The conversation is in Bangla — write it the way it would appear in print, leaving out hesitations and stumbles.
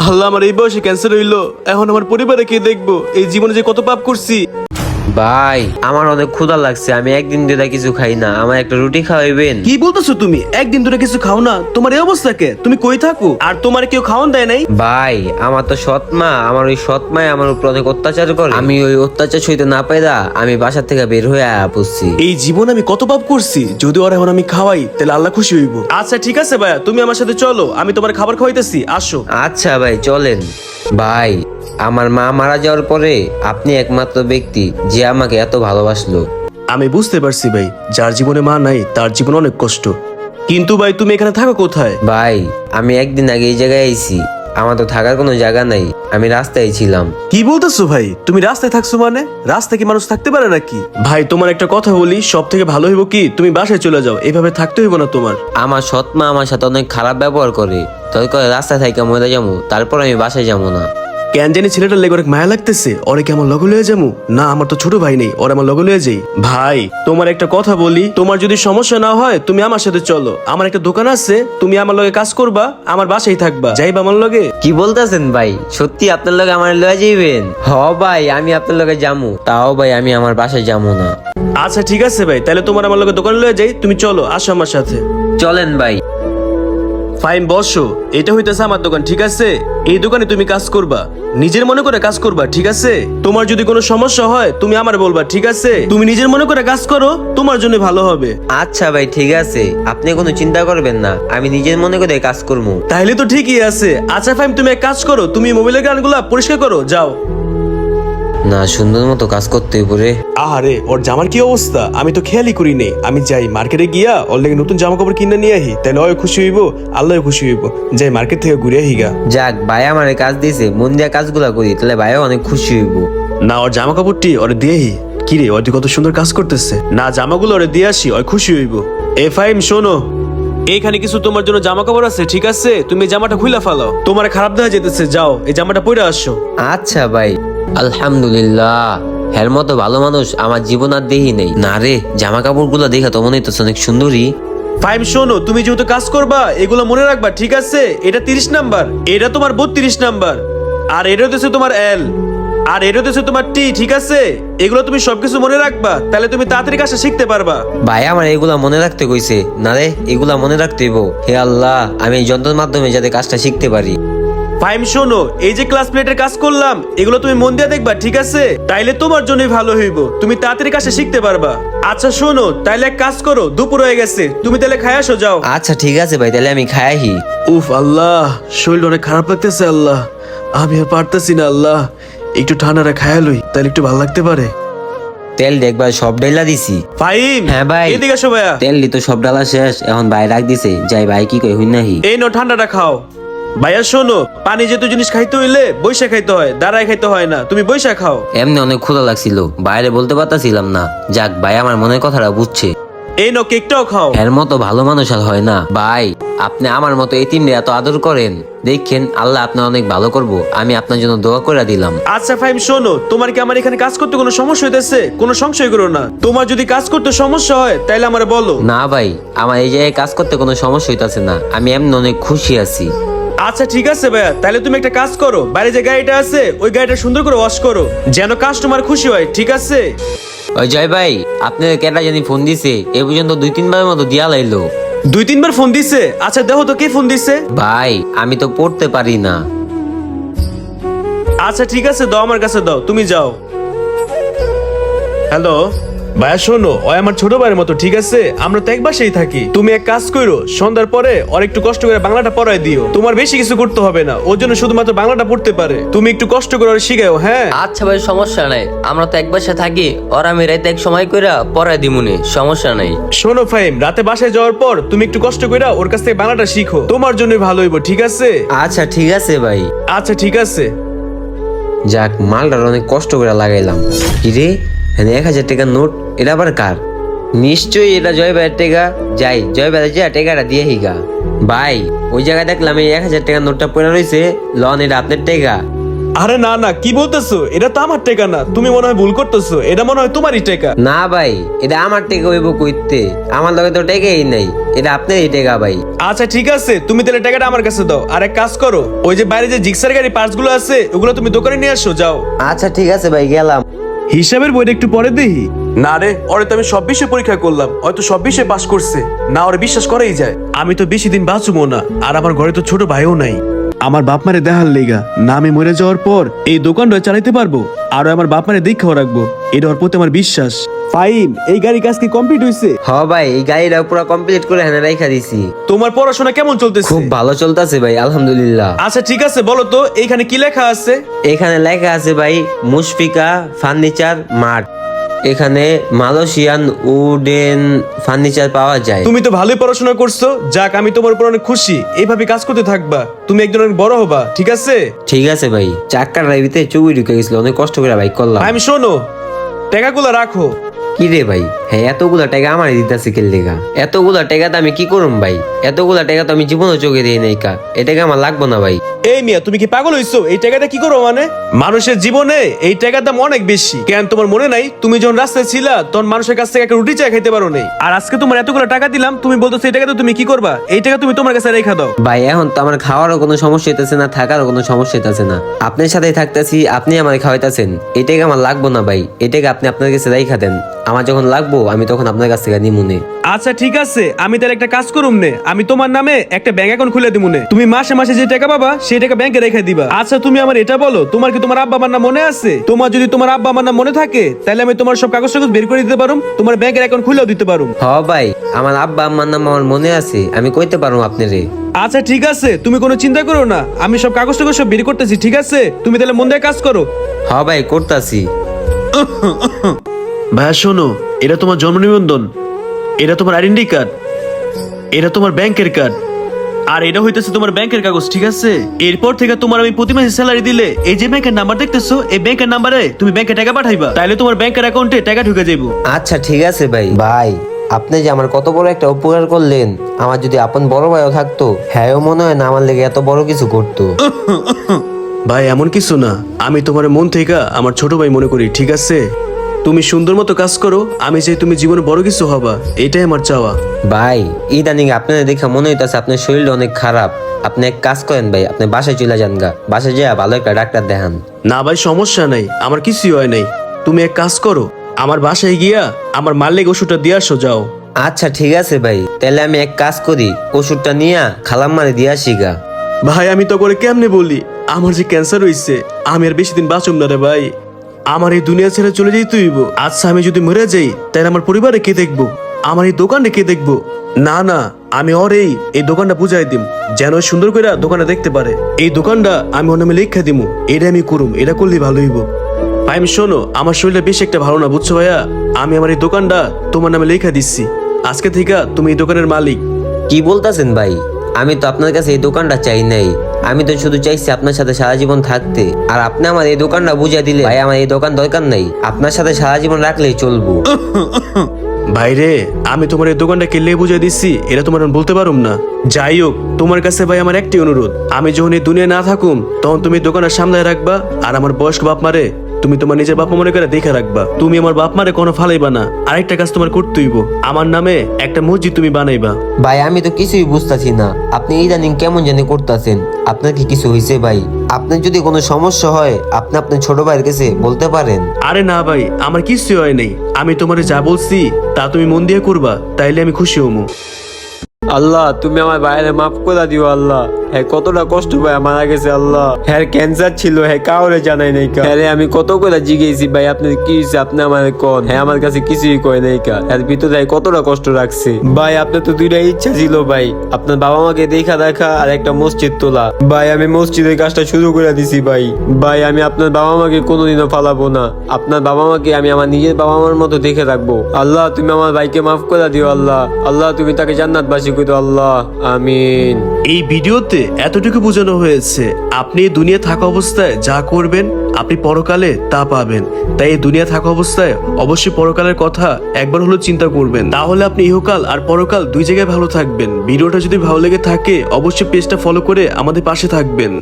আল্লাহ, আমার এই বয়সে ক্যান্সার হইলো, এখন আমার পরিবারে কে দেখবো? এই জীবনে যে কত পাপ করছি। ভাই আমার অনেক ক্ষুধা লাগছে, আমি একদিন দুটা কিছু খাই না, আমার একটা রুটি খাওয়াইবেন? কি বলতেছো তুমি? একদিন ধরে কিছু খাও না? তোমার এই অবস্থা কে? তুমি কই থাকো? আর তোমার কেউ খাওয়ান দেয় নাই? ভাই আমার তো সৎ মা, আমার ওই সৎ মায় আমার উপর অনেক অত্যাচার করে, আমি ওই অত্যাচার সইতে না পাইরা আমি বাসা থেকে বের হয়ে আয়া পড়ছি। এই জীবনে আমি কত পাপ করছি, যদি ওর এখন আমি খাওয়াই তাহলে আল্লাহ খুশি হইব। আচ্ছা ঠিক আছে ভাইয়া, তুমি আমার সাথে চলো, আমি তোমার খাবার খাওয়াইতেছি, আসো। আচ্ছা ভাই চলেন। ভাই আমার মা মারা যাওয়ার পরে আপনি একমাত্র ব্যক্তি যে আমাকে এত ভালোবাসলো। আমি বুঝতে পারছি ভাই, যার জীবনে মা নাই তার জীবন অনেক কষ্ট। কিন্তু ভাই তুমি এখানে থাকো কোথায়? ভাই আমি একদিন আগে এই জায়গায় আইছি, আমার তো থাকার কোনো জায়গা নাই, আমি রাস্তায় ছিলাম। কি বলতেছো ভাই? তুমি রাস্তায় থাকছো মানে? রাস্তায় কি মানুষ থাকতে পারে নাকি? ভাই তোমার একটা কথা বলি, সব থেকে ভালো হইব কি তুমি বাসায় চলে যাও, এভাবে থাকতে হইব না তোমার। আমার সৎ মা আমার সাথে অনেক খারাপ ব্যবহার করে, দরকার রাস্তায় থাইকা মরে যাবো, তারপর আমি বাসায় যাবো না। কেন জানি ছেলেটার লেগে অনেক মায়া লাগতেছে, ওরে কি আমার লগে লয়ে যাবো? না, আমার তো ছোট ভাই নেই, ওর আমার লগে লয়ে যাই। ভাই তোমার একটা কথা বলি, তোমার যদি সমস্যা না হয় তুমি আমার সাথে চলো, আমার একটা দোকান আছে, তুমি আমার লগে কাজ করবা, আমার বাসায় থাকবা, যাইবা আমার লগে? কি বলতেছেন ভাই, সত্যি আপনার লগে আমার লয়ে যাইবেন? হ ভাই আমি আপনার লগে যামু, তাও ভাই আমি আমার বাসায় যাবো না। আচ্ছা ঠিক আছে ভাই, তাহলে তোমার আমার লগে দোকানে লয়ে যাই, তুমি চলো, আসো আমার সাথে। চলেন ভাই। ফাইন বসো, এটা হইতেছে আমার দোকান, ঠিক আছে? এই দোকানে তুমি কাজ করবা, নিজের মনে করে কাজ করবা, ঠিক আছে? তোমার যদি কোনো সমস্যা হয় তুমি আমার বলবা, ঠিক আছে? তুমি নিজের মনে করে কাজ করো, তোমার জন্য ভালো হবে। আচ্ছা ভাই ঠিক আছে, আপনি কোনো চিন্তা করবেন না, আমি নিজের মনে করে কাজ করবো। তাহলে তো ঠিকই আছে। আচ্ছা ফাইম, তুমি এক কাজ করো, তুমি মোবাইলের গানগুলা পরিষ্কার করো, যাও। না সুন্দর মতো কাজ করতে পরে। আহারে, ওর জামার কি অবস্থা, আমি তো খেয়ালই করি নেই। আমি যাই মার্কেটে গিয়া ওর লেগে নতুন জামা কাপড় কিনে নিয়ে আহি, তাহলে ওই খুশি হইব, আল্লাহ খুশি হইব। যাই মার্কেট থেকে ঘুরে আহিগা। যাক ভাই আমার কাজ দিয়েছে, মন দিয়া কাজগুলা করি, তাহলে ভাইও অনেক খুশি হইব। না, ওর জামা কাপড়টি ওরে দিয়ে আহি। কিরে, ওর কত সুন্দর কাজ করতেছে, না জামাগুলো ওরে দিয়ে আসি, ওই খুশি হইব। এ ফাইম শোনো, এইখানে কিছু তোমার জন্য জামা কাপড় আছে, ঠিক আছে? তুমি এই জামাটা খুইলা ফেলাও, তোমার খারাপ দেখা যেতেছে, যাও এই জামাটা পরে আসো। আচ্ছা ভাই। আলহামদুলিল্লাহ, হের মতো ভালো মানুষ আমার জীবন আর দেখি নেই। না রে, জামা কাপড় গুলা দেখা তো মনে হইতেছে অনেক সুন্দরী। ফাইম শোনো, তুমি যেহেতু কাজ করবা এগুলো মনে রাখবা, ঠিক আছে? এটা 30 নাম্বার, এটা তোমার 32 নাম্বার, আর এটা হচ্ছে তোমার এল, আর এটা হচ্ছে তোমার টি, ঠিক আছে? এগুলো তুমি সবকিছু মনে রাখবা, তাহলে তুমি তাড়াতাড়ি কাজটা শিখতে পারবা। ভাই আমার এগুলা মনে রাখতে কইছে। না রে, এগুলা মনে রাখতে হইব। হে আল্লাহ, আমি এই যন্ত্রের মাধ্যমে যাতে কাজটা শিখতে পারি। ফাইম শোনো, এই যে ক্লাস প্লেটের কাজ করলাম এগুলো তুমি মন দিয়ে দেখবা, ঠিক আছে? তাইলে তোমার জন্যই ভালো হইব, তুমি তাড়াতাড়ি কাজটা শিখতে পারবা। আচ্ছা শোনো, তাইলে এক কাজ করো, দুপুর হয়ে গেছে, তুমি তাহলে খাই আসো, যাও। আচ্ছা ঠিক আছে ভাই, তাহলে আমি খাইহি। উফ আল্লাহ, শরীর অনেক খারাপ লাগতেছে আল্লাহ, আমি আর পারতেছি না আল্লাহ, একটু ঠান্ডাটা খায়া লই, তাহলে একটু ভালো লাগতে পারে। তেল দেখবার সব ডাইলা দিছি। ফাইম, হ্যাঁ ভাই। এদিকে আসো ভাইয়া। তেল দি তো সব ডালা শেষ, এখন ভাই রাখ দিছে, যাই ভাই কি কই হই নাহি। এই নো, ঠান্ডাটা খাও। ভাইয়া শোনো, পানি যেহেতু জিনিস খাইতে হইলে বৈশা খাইতে হয়, দাঁড়ায় খাইতে হয় না, তুমি বৈশা খাও। এমনি অনেক ক্ষুধা লাগছিল, বাইরে বলতে পারতাছিলাম না। যাক ভাই আমার মনের কথাটা বুঝছে। এই নো, কেকটাও খাও। এর মতো ভালো মানুষ আর হয় না ভাই, আপনি আমার মতো এতিমরে এত আদর করেন, দেখেন আল্লাহ আপনার অনেক ভালো করব, আমি আপনার জন্য দোয়া করে দিলাম। আচ্ছা ফাইম শোনো, তোমার কি আমার এখানে কাজ করতে কোনো সমস্যা হইতেছে? কোনো সংশয় করো না, তোমার যদি কাজ করতে সমস্যা হয় তাহলে আমার বলো। না ভাই, আমার এই জায়গায় কাজ করতে কোনো সমস্যা হইতাছে না, আমি এমনি অনেক খুশি আছি। আচ্ছা ঠিক আছে ভাইয়া, তাহলে তুমি একটা কাজ করো, বাইরে যে গাড়িটা আছে ওই গাড়িটা সুন্দর করে ওয়াশ করো, যেন কাস্টমার খুশি হয়, ঠিক আছে? ওই জয় ভাই, আপনার কেটা জানি ফোন দিছে, এ পর্যন্ত 2-3 বারের মতো দিয়া লাইলো। 2-3 বার ফোন দিছে? আচ্ছা দেখো তো কে ফোন দিছে। ভাই আমি তো পড়তে পারি না। আচ্ছা ঠিক আছে, দাও আমার কাছে দাও, তুমি যাও। হ্যালো ভাইয়া, শোনো, ওই আমার ছোট ভাইয়ের মতো, ঠিক আছে? আমরা তো এক বাসায় থাকি, তুমি এক কাজ করো, সন্ধ্যার পরে ওর একটু কষ্ট করে বাংলাটা পড়ায় দিও, তোমার বেশি কিছু করতে হবে না, ওর জন্য শুধুমাত্র বাংলাটা পড়তে পারে, তুমি একটু কষ্ট করে ওর শিখাও, হ্যাঁ? আচ্ছা ভাই সমস্যা নাই, আমরা তো এক বাসায় থাকি, ওর আমি রাতে এক সময় কইরা পড়াই দিমুনি, সমস্যা নাই। শোনো ফাইম, রাতে বাসায় যাওয়ার পর তুমি একটু কষ্ট করে ওর কাছ থেকে বাংলাটা শিখো, তোমার জন্য ভালো হইব, ঠিক আছে? আচ্ছা ঠিক আছে ভাই। আচ্ছা ঠিক আছে। যাক, মালটার অনেক কষ্ট করে লাগাইলাম। কিরে, হ্যাঁ 1000 টাকার নোট, এটা আবার কার? নিশ্চয়ই এটা জয় ভাইয়ের টেকা। যাই জয় ভাই যা টেকাটা দিয়ে হিগা। ভাই ওই জায়গায় দেখলাম এই 1000 টাকার নোটটা পড়ে রয়েছে, লন এটা আপনার টেকা। আরে না না, কি বলতেছো? এটা তো আমার টাকা না, তুমি মনে হয় ভুল করতেছো, এটা মনে হয় তোমারই টাকা। না ভাই, এটা আমার টেকা হইব কইতে, আমার লগে তো টেকাই নাই, এটা আপনারই টেকা ভাই। আচ্ছা ঠিক আছে, তুমি তাহলে টাকাটা আমার কাছে দাও। আর এক কাজ করো, ওই যে বাইরে যে জিক্সার গাড়ি পার্টস গুলো আছে ওগুলো তুমি দোকানে নিয়ে আসো, যাও। আচ্ছা ঠিক আছে ভাই, গেলাম। হিসাবের বইটা একটু পরে দেখি। না রে, ওরে তো আমি সব বিষয়ে পরীক্ষা করলাম, হয়তো সব বিষয়ে পাস করছে না, ওরে বিশ্বাস করেই যায়। আমি তো বেশি দিন বাঁচবো না, আর আমার ঘরে তো ছোট ভাইও নাই। আমার বাপ মারে দেখার লেগা না, আমি মরে যাওয়ার পর এই দোকানটা চালাইতে পারবো, আর আমার বাপ মারে দীক্ষাও রাখবো, এটা ওর প্রতি আমার বিশ্বাস। ফাইন, এই গাড়ি কাজ কি কমপ্লিট হইছে? হ ভাই, এই গাড়িটা পুরো কমপ্লিট করে হেনে রাইখা দিছি। তোমার পড়াশোনা কেমন চলতেছে? খুব ভালো চলতেছে ভাই, আলহামদুলিল্লাহ। আচ্ছা ঠিক আছে, বলো তো এইখানে কি লেখা আছে? এখানে লেখা আছে ভাই, মুশফিকা ফার্নিচার মার্ট। এখানে মালয়েশিয়ান উডেন ফার্নিচার পাওয়া যায়। তুমি তো ভালোই পড়াশোনা করছো, যাক আমি তোমার উপর অনেক খুশি। এইভাবে কাজ করতে থাকবা, তুমি একজন অনেক বড় হবা, ঠিক আছে? ঠিক আছে ভাই, চাক্কার রাইবিতে চুবি ঢুকে গেছিল, অনেক কষ্ট করে ভাই করলাম। আমি শোনো, টাকাগুলো রাখো। কি রে ভাই, হ্যাঁ এতগুলা টাকা আমার দিতেছে কে লেগা? এতগুলা টাকা তো আমি কি করুম ভাই? এতগুলা টাকা তো আমি জীবনে চোখে দিই নাই কা, এ টাকা আমার লাগবো না ভাই। এই মিয়া, তুমি কি পাগল হইছো? এই টাকাটা কি করো মানে? মানুষের জীবনে এই টাকার দাম অনেক বেশি। কেন তোমার মনে নাই, তুমি যখন রাস্তায় ছিলা তখন মানুষের কাছ থেকে একটা রুটি চা খাইতে পারো নাই, আর আজকে তোমার এতগুলো টাকা দিলাম, তুমি বলতো সেই টাকা তো তুমি কি করবা? এই টাকা তুমি তোমার কাছে রেখা দাও। ভাই এখন তো আমার খাওয়ারও কোনো সমস্যা হইতেছে না, থাকারও কোনো সমস্যা হইতেছে না, আপনার সাথেই থাকতেছি, আপনি আমার খাওয়াইতেছেন, এই টাকা আমার লাগবো না ভাই, এই টাকা আপনি আপনার কাছে রেখা দেন, আমার যখন লাগবো আমি তখন আপনার কাছ থেকে নিমুনে। আচ্ছা ঠিক আছে, আমি তাহলে একটা কাজ করুম নে, আমি তোমার নামে একটা ব্যাংক অ্যাকাউন্ট খুলে দিব নে, তুমি মাসে মাসে যে টাকা পাবা সেই টাকা ব্যাংকে রেখে দিবা। আচ্ছা তুমি আমার এটা বলো, তোমার কি তোমার আব্বা আমার নাম মনে আছে? তোমার যদি তোমার আব্বা আমার নাম মনে থাকে তাহলে আমি তোমার সব কাগজ টাগজ বের করে দিতে পারুম, তোমার ব্যাংকের অ্যাকাউন্ট খুলেও দিতে পারুম। হ ভাই, আমার আব্বা আম্মার নাম আমার মনে আছে, আমি কইতে পারবো আপনারে। আচ্ছা ঠিক আছে, তুমি কোনো চিন্তা করো না, আমি সব কাগজ টাগজ সব বের করতেছি, ঠিক আছে? তুমি তাহলে মন দিয়ে কাজ করো। হ ভাই, করতাছি। ভাইয়া শোনো, এটা তোমার জন্ম নিবন্ধন, এটা তোমার আইডেন্টি কার্ড, এটা তোমার ব্যাংকের কার্ড, আর এটা হইতেছে তোমার ব্যাংকের কাগজ, ঠিক আছে? এরপর থেকে তোমার আমি প্রতি মাসে স্যালারি দিলে এই যে ব্যাংকের নাম্বার দেখতেছো, এই ব্যাংকের নাম্বারে তুমি ব্যাংকে টাকা পাঠাইবা, তাইলে তোমার ব্যাংকের অ্যাকাউন্টে টাকা ঢুকে যাইবো। আচ্ছা ঠিক আছে ভাই। ভাই আপনি যে আমার কত বড় একটা উপকার করলেন, আমার যদি আপন বড় ভাইও থাকতো, হ্যাঁও মনে হয় না আমার লেগে এত বড় কিছু করতো। ভাই এমন কিছু না, আমি তোমার মন থেকে আমার ছোট ভাই মনে করি, ঠিক আছে? তুমি সুন্দর মতো কাজ করো, আমি চাই তুমি জীবনে বড় কিছু হবা, এটাই আমার চাওয়া। ভাই ইদানিং আপনার দেখা মনে হইতাছে আপনার শরীরটা অনেক খারাপ, আপনি এক কাজ করেন ভাই, আপনি বাসায় চলে যান গা, বাসায় যা ভালো একটা ডাক্তার দেখান। না ভাই সমস্যা নাই, আমার কিছুই হয় নাই। তুমি এক কাজ করো, আমার বাসায় গিয়া আমার মালিক ওষুধটা দিয়ে আসো, যাও। আচ্ছা ঠিক আছে ভাই, তাহলে আমি এক কাজ করি, ওষুধটা নিয়ে খালাম্মারে দিয়ে আসি গা। ভাই আমি তো করে কেমনে বলি, আমার যে ক্যান্সার হইছে, আমি আর বেশি দিন বাঁচুম না রে ভাই, আমার এই দুনিয়া ছেড়ে চলে যাইতে হইব। আচ্ছা আমি যদি মরে যাই তাহলে আমার পরিবারে কে দেখবো, আমার এই দোকানে কে দেখবো? না না, আমি ওর এই দোকানটা বুঝাই দিম, যেন ও সুন্দর করে দোকানটা দেখতে পারে। এই দোকানটা আমি ওর নামে লেখা দিমু, এটা আমি করুম, এটা করলেই ভালো হইব। ভাই আমি শোনো, আমার শরীরটা বেশি একটা ভালো না, বুঝছো ভাইয়া? আমি আমার এই দোকানটা তোমার নামে লেখা দিচ্ছি, আজকে থেকে তুমি এই দোকানের মালিক। কি বলতাছেন ভাই? আমি তো আপনার কাছে এই দোকানটা চাই নাই, আমি তো শুধু চাইছি আপনার সাথে সারা জীবন থাকতে, আর আপনি আমার এই দোকানটা বুঝিয়ে দিলে ভাই, আমার এই দোকান দরকার নাই, আপনার সাথে সারা জীবন রাখলেই চলবো। ভাইরে, আমি তোমার এই দোকানটা কেলে বুঝিয়ে দিচ্ছি এটা তোমার আমি বলতে পারুম না। যাই হোক, তোমার কাছে ভাই আমার একটি অনুরোধ, আমি যখন এই দুনিয়া না থাকুম তখন তুমি দোকানের সামনে রাখবা, আর আমার বয়স্ক বাপ মারে তুমি তোমার নিজের বাপ মনে করে দেখে রাখবা। তুমি আমার বাপ মারে কোনো ফালাইবা না। আরেকটা কাজ তোমার করতে হইব, আমার নামে একটা মসজিদ তুমি বানাইবা। ভাই আমি তো কিছুই বুঝতাছি না, আপনি ইদানিং কেমন জানি করতেছেন, আপনার কি কিছু হয়েছে ভাই? আপনার যদি কোনো সমস্যা হয় আপনি আপনার ছোট ভাইয়ের কাছে বলতে পারেন। আরে না ভাই, আমার কিছু হয় নাই, আমি তোমারে যা বলছি তা তুমি মন দিয়ে করবা, তাইলে আমি খুশি হমু। আল্লাহ তুমি আমার ভাইয়ের মাফ করে দিও আল্লাহ, হ্যাঁ কতটা কষ্ট ভাই মারা গেছে আল্লাহ, হ্যাঁ ক্যান্সার ছিল, হ্যাঁ কাউরে জানাই নাই কা, হ্যাঁ আমি কত করে জিগেছি ভাই আপনার কি হয়েছে, আপনি আমার কোন, হ্যাঁ আমার কাছে কিছুই কয় নাই কা, এর ভিতরে কতটা কষ্ট রাখছে ভাই। আপনার তো দুইটা ইচ্ছা ছিল ভাই, আপনার বাবা মাকে দেখা দেখা আর একটা মসজিদ তোলা, ভাই আমি মসজিদের কাজটা শুরু করে দিছি ভাই। ভাই আমি আপনার বাবা মাকে কোনোদিনও ফালাবো না, আপনার বাবা মাকে আমি আমার নিজের বাবা মার মতো দেখে রাখবো। আল্লাহ তুমি আমার ভাইকে মাফ করে দিও আল্লাহ, আল্লাহ তুমি তাকে জান্নাতবাসী করে দাও আল্লাহ, আমিন। এই ভিডিওতে এতটুকু বোঝানো হয়েছে, আপনি এই দুনিয়া থাকা অবস্থায় যা করবেন আপনি পরকালে তা পাবেন, তাই এই দুনিয়া থাকা অবস্থায় অবশ্যই পরকালের কথা একবার হলো চিন্তা করবেন, তাহলে আপনি ইহকাল আর পরকাল দুই জায়গায় ভালো থাকবেন। ভিডিওটা যদি ভালো লেগে থাকে অবশ্যই পেজটা ফলো করে আমাদের পাশে থাকবেন।